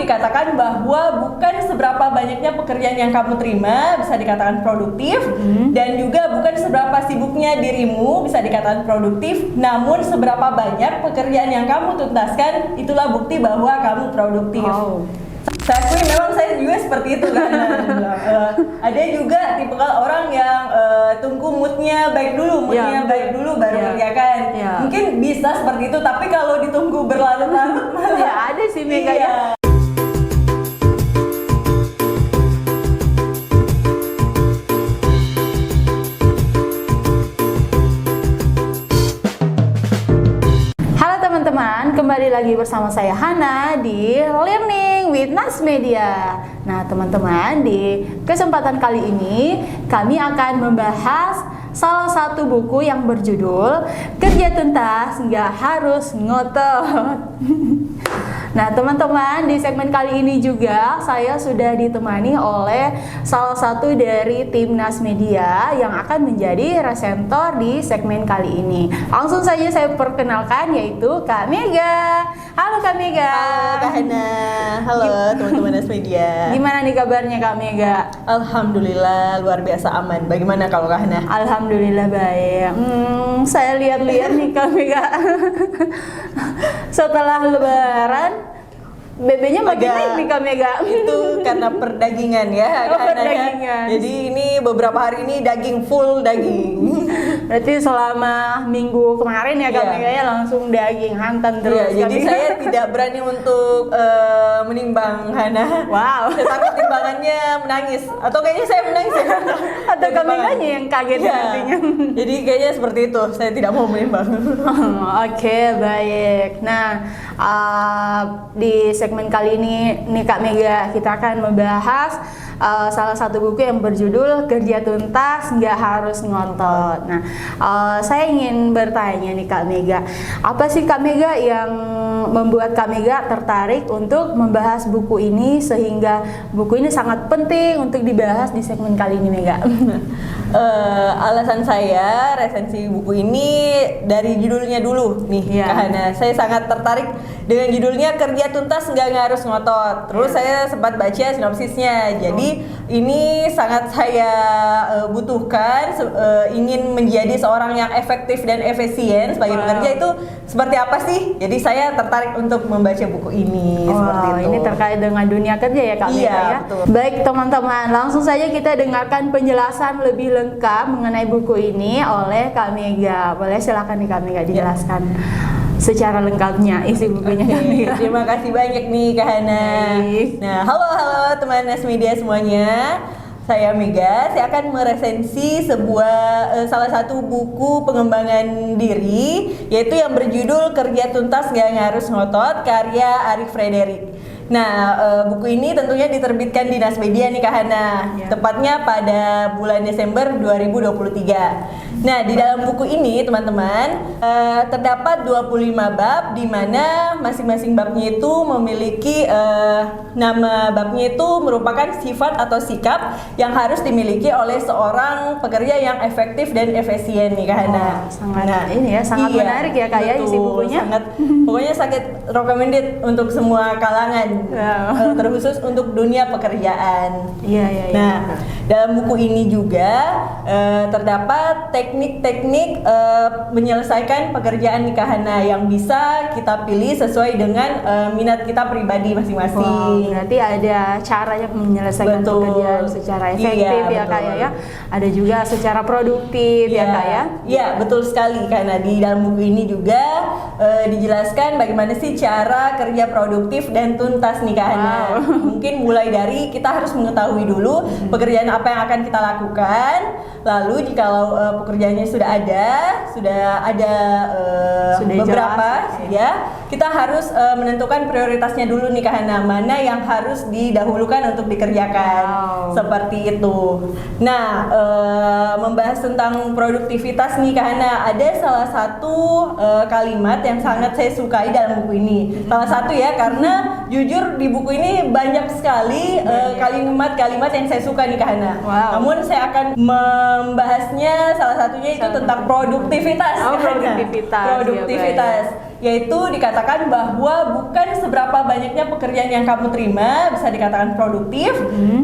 dikatakan bahwa bukan seberapa banyaknya pekerjaan yang kamu terima bisa dikatakan produktif, dan juga bukan seberapa sibuknya dirimu bisa dikatakan produktif, namun seberapa banyak pekerjaan yang kamu tuntaskan itulah bukti bahwa kamu produktif. Wow. Saya akui memang saya juga seperti itu kan. Ada juga tipikal orang yang tunggu moodnya baik dulu baru kerjakan. Mungkin bisa seperti itu, tapi kalau ditunggu berlarut-larut malah Ya ada sih Mega ya. Halo teman-teman, kembali lagi bersama saya Hana di Learning with Nas Media. Nah teman-teman, di kesempatan kali ini kami akan membahas salah satu buku yang berjudul Kerja Tuntas Nggak Harus Ngotot. Nah teman-teman, di segmen kali ini juga saya sudah ditemani oleh salah satu dari tim Nas Media yang akan menjadi resentor di segmen kali ini. Langsung saja saya perkenalkan, yaitu Kak Mega. Halo Kak Mega. Halo Kak Hana. Halo teman-teman Nas Media. Gimana nih kabarnya Kak Mega? Alhamdulillah luar biasa aman. Bagaimana kalau Kak Hana? Alhamdulillah baik. Saya lihat-lihat nih Kak Mega. Setelah Lebaran BB-nya makin naik nih Kak Mega. Itu karena perdagingan ya, perdagingan. Jadi ini beberapa hari ini daging, full daging. Berarti selama minggu kemarin ya Kak Mega ya langsung daging hantam terus. Jadi saya tidak berani untuk menimbang Hana. Wow. Saya takut timbangannya menangis. Atau kayaknya saya menangis ya. Atau Kak Meganya yang kaget nantinya. Jadi kayaknya seperti itu. Saya tidak mau menimbang. Oke, baik. Nah, di segmen kali ini nih Kak Mega, kita akan membahas salah satu buku yang berjudul Kerja Tuntas Nggak Harus Ngotot. Nah, saya ingin bertanya nih Kak Mega, apa sih Kak Mega yang membuat Kak Mega tertarik untuk membahas buku ini sehingga buku ini sangat penting untuk dibahas di segmen kali ini Mega? Alasan saya resensi buku ini dari judulnya dulu nih Kak Hana. Saya sangat tertarik dengan judulnya Kerja Tuntas Nggak Harus Ngotot. Terus saya sempat baca sinopsisnya. Jadi ini sangat saya butuhkan, ingin menjadi seorang yang efektif dan efisien sebagai pekerja itu seperti apa sih? Jadi saya tertarik untuk membaca buku ini seperti itu. Ini terkait dengan dunia kerja ya Kak Mega ya. Betul. Baik teman-teman, langsung saja kita dengarkan penjelasan lebih lengkap mengenai buku ini oleh Kak Mega. Boleh silakan nih Kak Mega dijelaskan secara lengkapnya isi bukunya. Terima kasih banyak nih Kak Hana. Nah, halo teman Nas Media semuanya. Saya Mega, saya akan meresensi salah satu buku pengembangan diri, yaitu yang berjudul Kerja Tuntas Nggak Harus Ngotot, karya Arik Frederick. Nah, buku ini tentunya diterbitkan di Nas Media nih Kak Hana, tepatnya pada bulan Desember 2023. Nah, di dalam buku ini teman-teman terdapat 25 bab, di mana masing-masing babnya itu memiliki nama babnya itu merupakan sifat atau sikap yang harus dimiliki oleh seorang pekerja yang efektif dan efisien nih Kak Hana. Sangat menarik ya Kak ya isi bukunya. Pokoknya sangat recommended untuk semua kalangan. Terkhusus untuk dunia pekerjaan. Nah, dalam buku ini juga terdapat teknik-teknik menyelesaikan pekerjaan nih Kak Hana yang bisa kita pilih sesuai dengan minat kita pribadi masing-masing. Berarti ada caranya menyelesaikan pekerjaan secara efektif ya Kak ya. Ada juga secara produktif ya Kak ya. Iya, betul sekali karena di dalam buku ini juga dijelaskan bagaimana sih cara kerja produktif dan tuntas nih Kak Hana. Mungkin mulai dari kita harus mengetahui dulu pekerjaan apa yang akan kita lakukan. Lalu jikalau pekerjaannya sudah ada beberapa ya, kita harus menentukan prioritasnya dulu nih Kak Hana, mana yang harus didahulukan untuk dikerjakan. Seperti itu. Nah, membahas tentang produktivitas nih Kak Hana, ada salah satu kalimat yang sangat saya sukai dalam buku ini. Salah satu ya, karena jujur di buku ini banyak sekali kalimat-kalimat yang saya suka nih Kak Hana. Namun saya akan membahasnya, salah satunya itu tentang produktivitas. Produktivitas. yaitu dikatakan bahwa bukan seberapa banyaknya pekerjaan yang kamu terima bisa dikatakan produktif,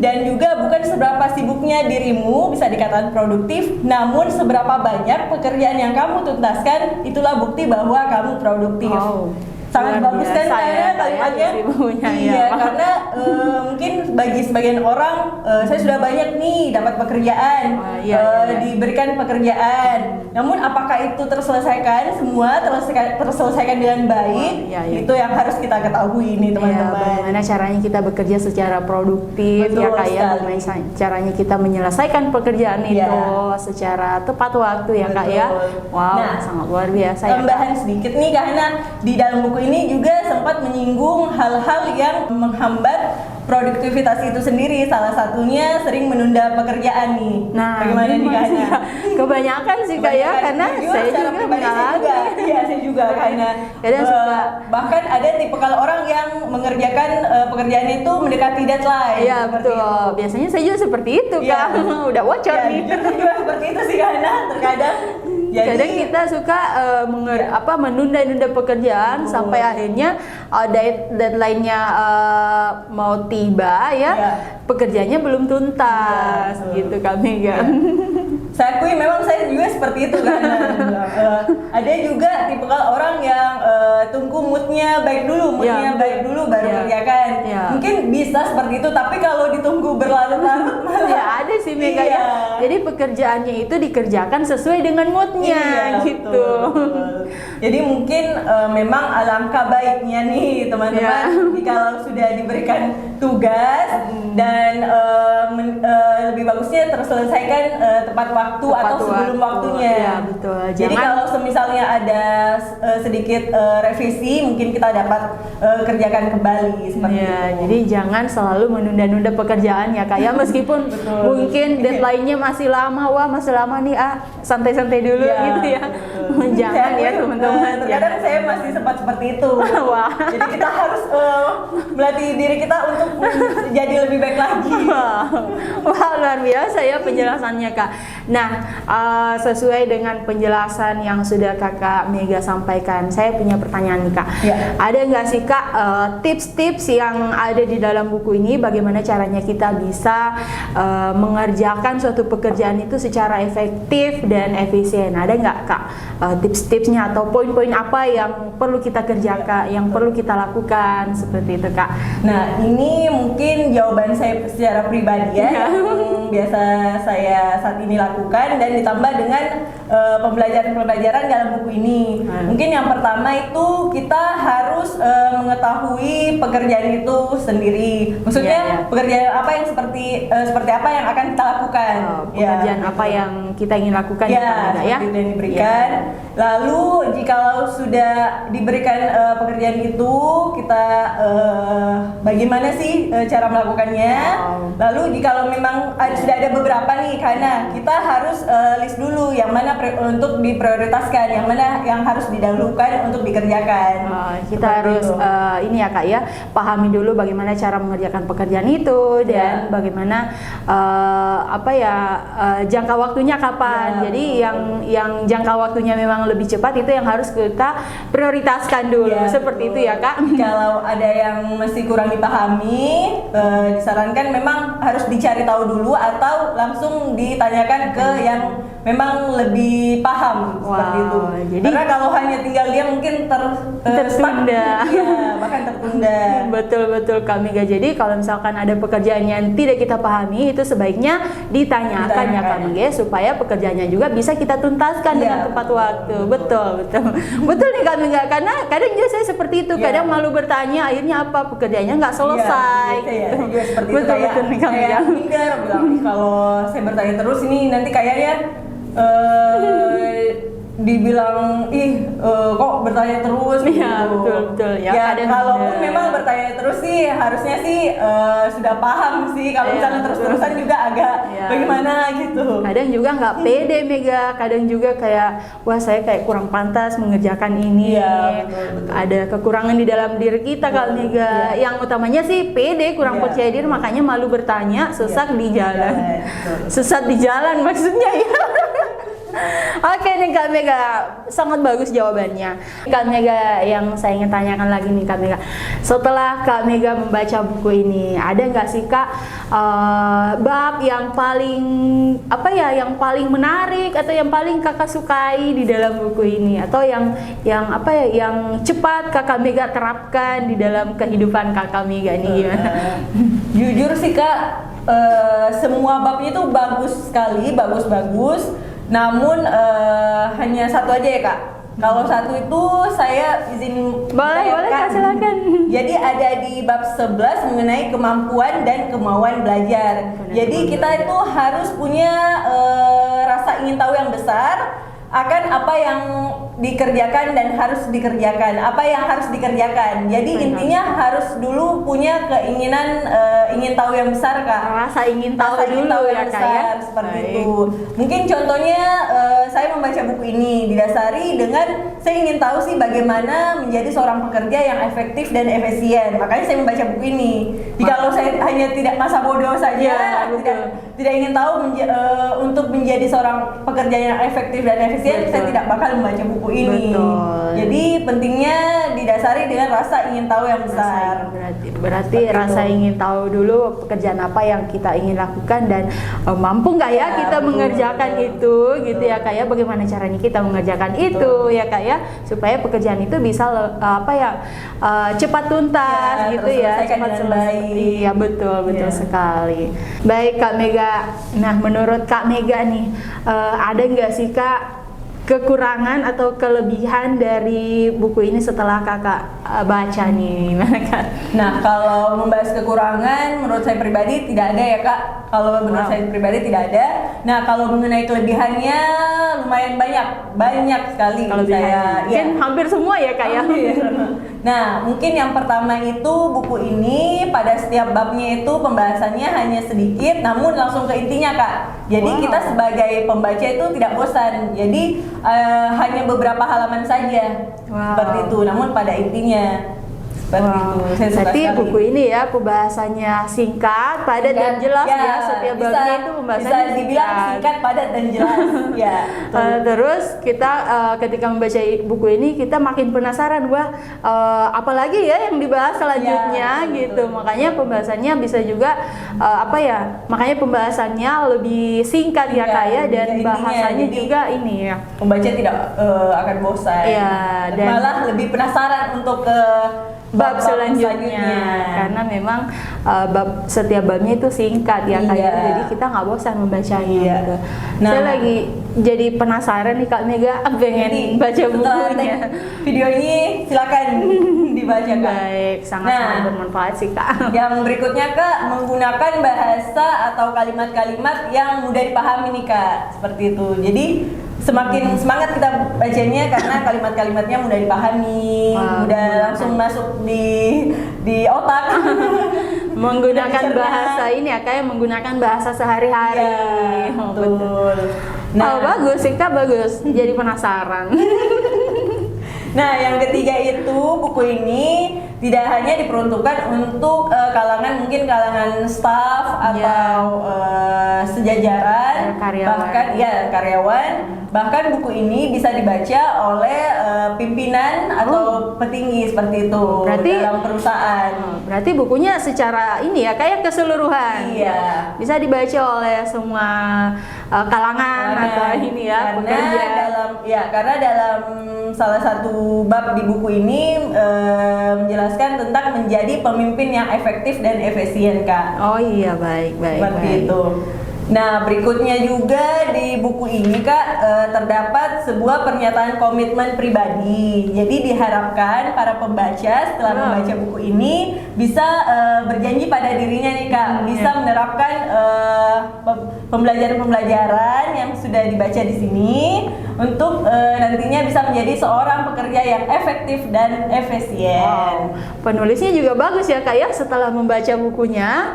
dan juga bukan seberapa sibuknya dirimu bisa dikatakan produktif, namun seberapa banyak pekerjaan yang kamu tuntaskan itulah bukti bahwa kamu produktif. Wow. Sangat Luar bagus biasa kan ya, kalimatnya? ibunya, Iya, ya. karena mungkin bagi sebagian orang saya sudah banyak nih dapat pekerjaan, Iya. diberikan pekerjaan. Namun apakah itu terselesaikan semua, terselesaikan dengan baik? Iya. Itu yang harus kita ketahui nih teman-teman. Bagaimana caranya kita bekerja secara produktif, Betul ya kayak sekali. bagaimana caranya kita menyelesaikan pekerjaan Iya. itu secara tepat waktu, ya Kak ya. Betul. Wow, Nah, sangat luar biasa ya. Kak. Tambahan sedikit nih, karena di dalam buku ini juga sempat menyinggung hal-hal yang menghambat produktivitas itu sendiri. Salah satunya sering menunda pekerjaan nih. Nah, bagaimana nih Kak Hana? Kebanyakan sih Kak ya, karena saya secara juga pribadi saya juga, mengalami. iya saya juga karena Kadang suka. bahkan ada tipikal orang yang mengerjakan pekerjaan itu mendekati deadline. Iya seperti betul. itu. Biasanya saya juga seperti itu Iya. Kak. Udah bocor Ya, nih. jujur saya juga seperti itu sih Hana, terkadang. Kadang kita suka menunda-nunda pekerjaan sampai akhirnya deadline-nya mau tiba ya, pekerjaannya belum tuntas gitu kami kan. Saya akui memang saya juga seperti itu kan. Ada juga tipikal orang yang tunggu moodnya baik dulu, baik dulu baru kerjakan. Mungkin bisa seperti itu, tapi kalau ditunggu berlarut-larut malah Ya ada sih Mega ya. Jadi pekerjaannya itu dikerjakan sesuai dengan moodnya gitu. Betul. Jadi mungkin memang alangkah baiknya nih teman-teman jika sudah diberikan tugas dan lebih bagusnya terselesaikan tepat waktu atau sebelum waktunya. Ya betul. Jadi kalau misalnya ada sedikit revisi, mungkin kita dapat kerjakan kembali seperti itu. Jadi jangan selalu menunda-nunda pekerjaan ya Kak ya, meskipun mungkin deadline-nya masih lama, masih lama nih santai-santai dulu gitu ya. Jangan ya teman-teman. Terkadang saya masih sempat seperti itu. Wah. Jadi kita harus melatih diri kita untuk jadi lebih baik lagi. Wah luar biasa ya penjelasannya Kak. Nah sesuai dengan penjelasan yang sudah Kakak Mega sampaikan, saya punya pertanyaan nih Kak. Ada nggak sih Kak tips-tips yang ada di dalam buku ini, bagaimana caranya kita bisa mengerjakan suatu pekerjaan itu secara efektif dan efisien? Ada nggak Kak tips-tipsnya atau poin-poin apa yang perlu kita kerjakan, yang perlu kita lakukan seperti itu Kak? Nah ini mungkin jawaban saya secara pribadi ya, yang biasa saya saat ini lakukan dan ditambah dengan pembelajaran dalam buku ini. Mungkin yang pertama itu kita harus mengetahui pekerjaan itu sendiri. Maksudnya pekerjaan apa yang seperti apa yang akan kita lakukan. Pekerjaan apa yang kita ingin lakukan ya, yang diberikan. Lalu jikalau sudah diberikan pekerjaan itu, kita bagaimana sih cara melakukannya? Lalu jikalau memang sudah ada beberapa nih, karena kita harus list dulu yang mana untuk diprioritaskan, yang mana yang harus didahulukan untuk dikerjakan. Kita harus ini ya Kak ya, pahami dulu bagaimana cara mengerjakan pekerjaan itu dan bagaimana jangka waktunya kapan. Jadi yang jangka waktunya memang lebih cepat itu yang harus kita prioritaskan dulu. Seperti itu ya Kak. Kalau ada yang masih kurang dipahami, disarankan memang harus dicari tahu dulu atau langsung ditanyakan ke yang memang lebih paham seperti itu. Karena kalau hanya tinggal dia mungkin tertunda. Bahkan tertunda. Betul Kak Mega. Jadi kalau misalkan ada pekerjaan yang tidak kita pahami, itu sebaiknya ditanyakan ya Kak Mega, supaya pekerjaannya juga bisa kita tuntaskan dengan tepat waktu. Betul nih Kak Mega, karena kadang juga saya seperti itu, kadang malu bertanya, akhirnya apa pekerjaannya nggak selesai. Betul nih Kak Mega. Kalau saya bertanya terus ini nanti kayaknya dibilang kok bertanya terus gitu. Betul ya kalaupun memang bertanya terus sih harusnya sih sudah paham sih. Kalau misalnya terus-terusan juga agak bagaimana gitu. Kadang juga nggak pede Mega, kadang juga kayak wah saya kayak kurang pantas mengerjakan ini. Ada kekurangan di dalam diri kita Kak Mega. Yang utamanya sih pede, kurang percaya diri, makanya malu bertanya, sesat di jalan. Sesat di jalan maksudnya ya. Oke nih Kak Mega, sangat bagus jawabannya. Kak Mega, yang saya ingin tanyakan lagi nih Kak Mega, setelah Kak Mega membaca buku ini, ada nggak sih Kak bab yang paling yang paling menarik atau yang paling Kakak sukai di dalam buku ini, atau yang cepat Kakak Mega terapkan di dalam kehidupan Kakak Mega nih gimana? Jujur sih Kak, semua babnya itu bagus sekali, bagus-bagus. Namun hanya satu aja ya Kak. Kalau satu itu saya izin Boleh Kak, silakan. Jadi ada di bab 11 mengenai kemampuan dan kemauan belajar. Jadi kita itu harus punya rasa ingin tahu yang besar akan apa yang dikerjakan dan harus dikerjakan, apa yang harus dikerjakan. Jadi intinya harus dulu punya keinginan ingin tahu yang besar Kak. Rasa ingin tahu dulu ya Kak ya. Seperti itu. Mungkin contohnya saya membaca buku ini didasari dengan saya ingin tahu sih bagaimana menjadi seorang pekerja yang efektif dan efisien. Makanya saya membaca buku ini. Jikalau saya hanya tidak masa bodoh saja, tidak ingin tahu untuk menjadi seorang pekerja yang efektif dan efisien, saya tidak bakal membaca buku ini. Betul. Jadi pentingnya didasari dengan rasa ingin tahu yang besar. Berarti rasa ingin tahu dulu pekerjaan apa yang kita ingin lakukan dan mampu nggak ya kita mengerjakan itu, gitu ya Kak ya. Bagaimana caranya kita mengerjakan itu ya Kak ya, supaya pekerjaan itu bisa cepat tuntas gitu ya, cepat selesai. Iya betul sekali. Baik Kak Mega. Nah menurut Kak Mega nih, ada nggak sih Kak kekurangan atau kelebihan dari buku ini setelah Kakak baca nih, gimana Kak? Nah kalau membahas kekurangan, menurut saya pribadi tidak ada ya Kak. Kalau menurut saya pribadi tidak ada. Nah kalau mengenai kelebihannya lumayan banyak sekali. Saya mungkin hampir semua ya Kak ya. Nah mungkin yang pertama itu buku ini pada setiap babnya itu pembahasannya hanya sedikit, namun langsung ke intinya Kak. Jadi kita sebagai pembaca itu tidak bosan. Jadi hanya beberapa halaman saja seperti itu, namun pada intinya seperti itu. Berarti buku ini ya pembahasannya singkat, padat dan jelas ya. Setiap babnya itu pembahasannya bisa dibilang singkat, padat dan jelas. Ya. Terus kita ketika membaca buku ini kita makin penasaran, apalagi ya yang dibahas selanjutnya gitu. Makanya pembahasannya bisa juga makanya pembahasannya lebih singkat ya Kak ya, dan bahasanya juga ini ya. Pembaca tidak akan bosan. Iya, dan malah lebih penasaran untuk bab selanjutnya karena memang setiap babnya itu singkat ya Kak ya, jadi kita nggak bosan membacanya gitu. Saya lagi jadi penasaran nih Kak Mega, pengen baca bukunya. Video ini silakan dibaca Kak. Baik, sangat bermanfaat sih Kak. Yang berikutnya Kak, menggunakan bahasa atau kalimat-kalimat yang mudah dipahami nih Kak, seperti itu. Jadi semakin semangat kita bacanya karena kalimat-kalimatnya mudah dipahami, mudah langsung masuk di otak. Menggunakan bahasa ini ya kayak menggunakan bahasa sehari-hari. Betul. Nah, bagus sih Kak, bagus. Jadi penasaran. Nah, yang ketiga itu buku ini tidak hanya diperuntukkan untuk kalangan staff atau sejajaran, karyawan. Bahkan buku ini bisa dibaca oleh pimpinan atau petinggi seperti itu dalam perusahaan. Berarti bukunya secara ini ya kayak keseluruhan. Iya. Bisa dibaca oleh semua kalangan atau ini ya pekerja. Karena dalam salah satu bab di buku ini menjelaskan tentang menjadi pemimpin yang efektif dan efisien Kak. Oh iya, baik. Seperti itu. Nah, berikutnya juga di buku ini Kak terdapat sebuah pernyataan komitmen pribadi. Jadi diharapkan para pembaca setelah membaca buku ini bisa berjanji pada dirinya nih Kak, bisa menerapkan pembelajaran-pembelajaran yang sudah dibaca di sini untuk nantinya bisa menjadi seorang pekerja yang efektif dan efisien. Penulisnya juga bagus ya Kak ya, setelah membaca bukunya,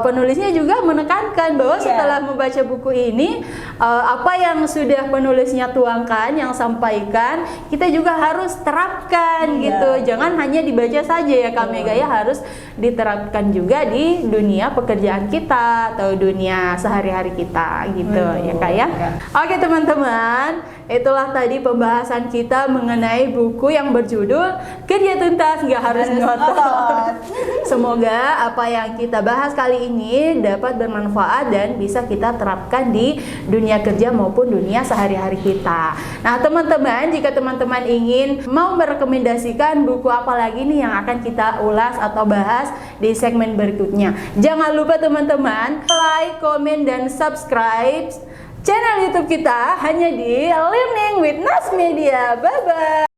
penulisnya juga menekankan bahwa setelah membaca buku ini, apa yang sudah penulisnya tuangkan, yang sampaikan, kita juga harus terapkan gitu. Jangan hanya dibaca saja ya Kak Mega ya, harus diterapkan juga di dunia pekerjaan kita atau dunia sehari-hari kita gitu ya Kak ya. Oke teman-teman, itulah tadi pembahasan kita mengenai buku yang berjudul Kerja Tuntas Nggak Harus Ngotot. Semoga apa yang kita bahas kali ini dapat bermanfaat dan bisa kita terapkan di dunia kerja maupun dunia sehari-hari kita. Nah teman-teman, jika teman-teman ingin mau merekomendasikan buku apa lagi nih yang akan kita ulas atau bahas di segmen berikutnya, jangan lupa teman-teman like, komen, dan subscribe channel YouTube kita hanya di Learning with Nas Media. Bye bye.